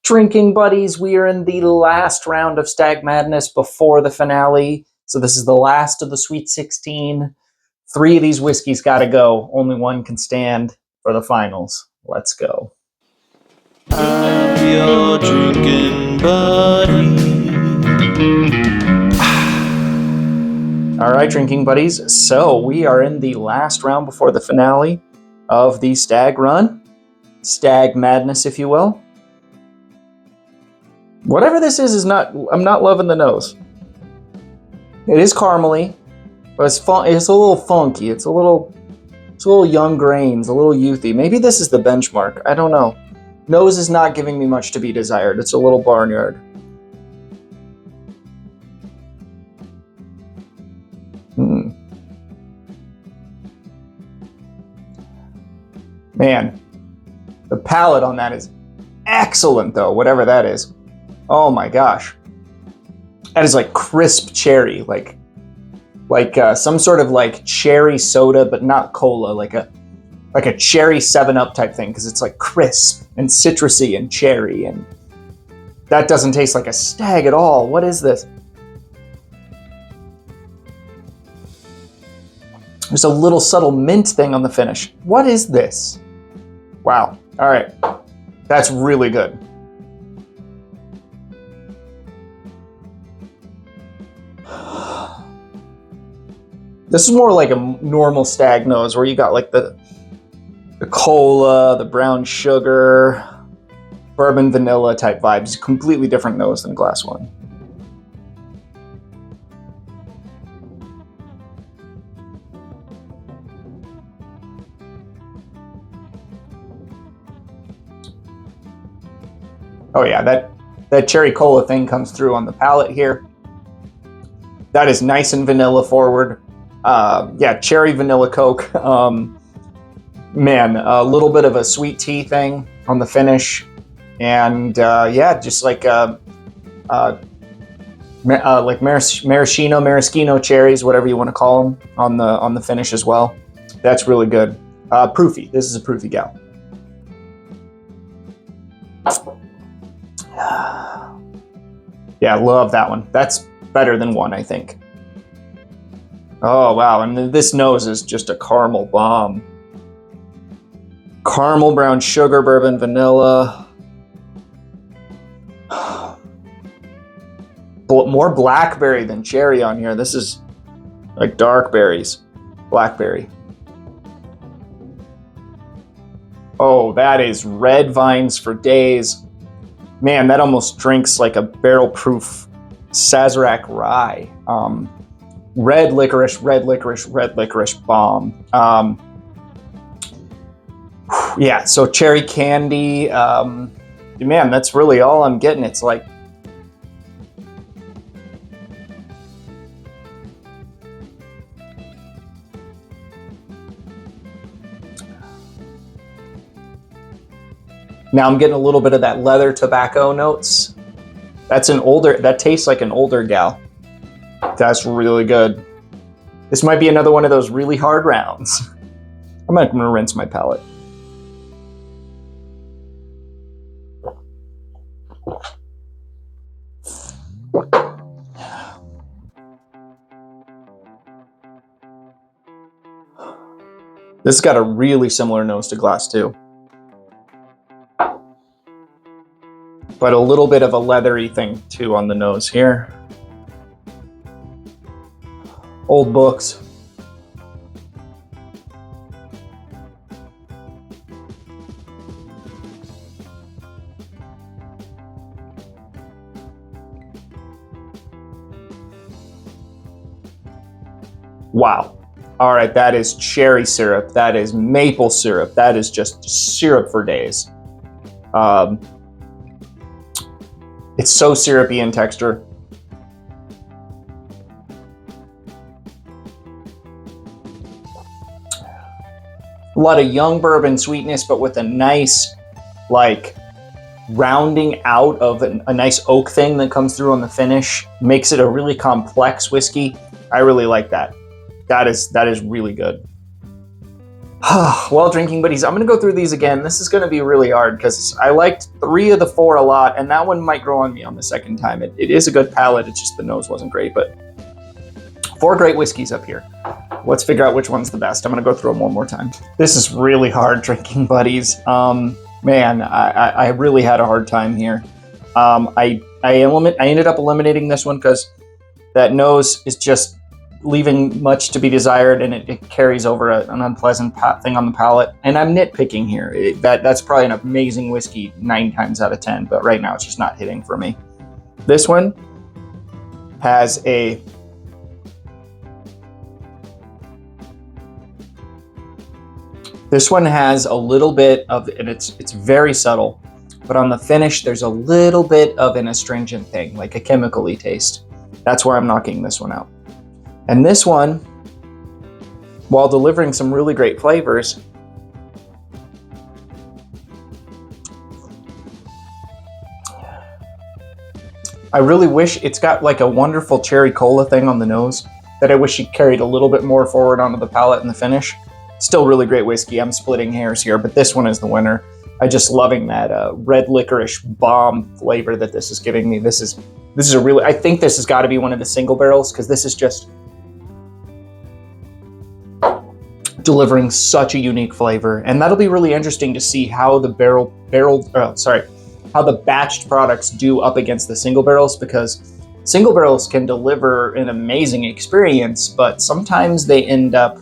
Drinking buddies, we are in the last round of Stagg Madness before the finale. So this is the last of the Sweet 16. 3 of these whiskeys got to go. Only one can stand for the finals. Let's go. I'm your drinking buddy. All right, drinking buddies. So we are in the last round before the finale of the Stagg run. Stagg Madness, if you will. Whatever this is not, I'm not loving the nose. It is caramely, but it's a little funky. It's a little young grains, a little youthy. Maybe this is the benchmark. I don't know. Nose is not giving me much to be desired. It's a little barnyard. Man, the palate on that is excellent, though, whatever that is. Oh my gosh. That is like crisp cherry, like some sort of like cherry soda, but not cola, like a cherry 7-Up type thing, because it's like crisp and citrusy and cherry, and that doesn't taste like a Stagg at all. What is this? There's a little subtle mint thing on the finish. What is this? Wow. All right. That's really good. This is more like a normal Stagg nose, where you got like the cola, the brown sugar, bourbon vanilla type vibes. Completely different nose than glass one. Oh yeah, that cherry cola thing comes through on the palate here. That is nice and vanilla forward. Yeah, cherry vanilla Coke. Man, a little bit of a sweet tea thing on the finish, and yeah, just like maraschino cherries, whatever you want to call them, on the finish as well. That's really good. Proofy. This is a proofy gal. Yeah, love that one. That's better than one, I think. Oh, wow. And this nose is just a caramel bomb. Caramel, brown sugar, bourbon, vanilla. More blackberry than cherry on here. This is like dark berries. Blackberry. Oh, that is red vines for days. Man, that almost drinks like a barrel-proof Sazerac rye. Red licorice bomb. Yeah, so cherry candy. Man, that's really all I'm getting. It's like, now I'm getting a little bit of that leather tobacco notes. That tastes like an older gal. That's really good. This might be another one of those really hard rounds. I'm gonna rinse my palate. This has got a really similar nose to glass too. But a little bit of a leathery thing too on the nose here. Old books. Wow. All right, that is cherry syrup. That is maple syrup. That is just syrup for days. It's so syrupy in texture. A lot of young bourbon sweetness, but with a nice, like, rounding out of a nice oak thing that comes through on the finish. Makes it a really complex whiskey. I really like that. That is really good. Well, drinking buddies, I'm going to go through these again. This is going to be really hard because I liked 3 of the 4 a lot, and that one might grow on me on the second time. It is a good palate. It's just the nose wasn't great, but 4 great whiskeys up here. Let's figure out which one's the best. I'm going to go through them one more time. This is really hard, drinking buddies. Man, I really had a hard time here. I ended up eliminating this one because that nose is just leaving much to be desired, and it carries over an unpleasant thing on the palate. And I'm nitpicking here. That's probably an amazing whiskey 9 times out of 10, but right now it's just not hitting for me. This one has a little bit of, and it's very subtle, but on the finish there's a little bit of an astringent thing, like a chemically taste. That's where I'm knocking this one out. And this one, while delivering some really great flavors, I really wish it's got like a wonderful cherry cola thing on the nose that I wish it carried a little bit more forward onto the palate in the finish. Still really great whiskey. I'm splitting hairs here, but this one is the winner. I'm just loving that red licorice bomb flavor that this is giving me. This is a really, I think this has got to be one of the single barrels because this is just delivering such a unique flavor. And that'll be really interesting to see how the how the batched products do up against the single barrels, because single barrels can deliver an amazing experience, but sometimes they end up,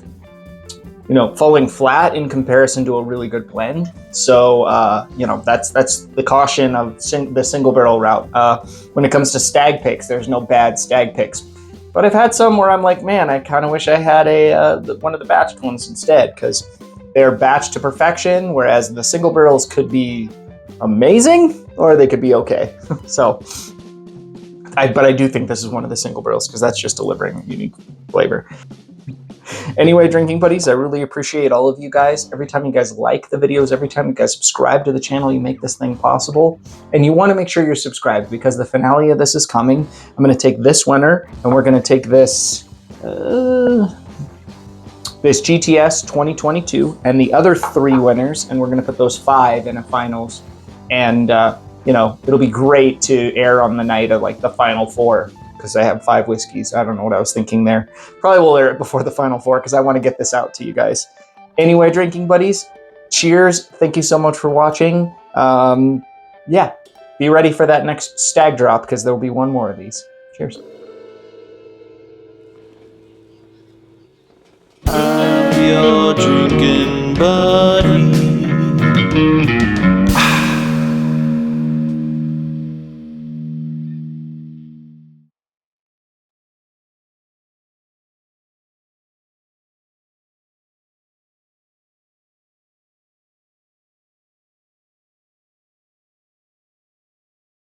falling flat in comparison to a really good blend. So, that's the caution of the single barrel route. When it comes to stag picks, there's no bad stag picks. But I've had some where I'm like, man, I kind of wish I had one of the batched ones instead, because they're batched to perfection, whereas the single barrels could be amazing or they could be okay. So, but I do think this is one of the single barrels because that's just delivering unique flavor. Anyway, drinking buddies, I really appreciate all of you guys. Every time you guys like the videos, every time you guys subscribe to the channel, you make this thing possible. And you want to make sure you're subscribed because the finale of this is coming. I'm going to take this winner and we're going to take this GTS 2022 and the other 3 winners, and we're going to put those 5 in a finals. And, it'll be great to air on the night of like the final 4. Because I have 5 whiskeys. I don't know what I was thinking there. Probably will air it before the final 4 because I want to get this out to you guys. Anyway, drinking buddies, cheers. Thank you so much for watching. Be ready for that next stag drop because there will be one more of these. Cheers.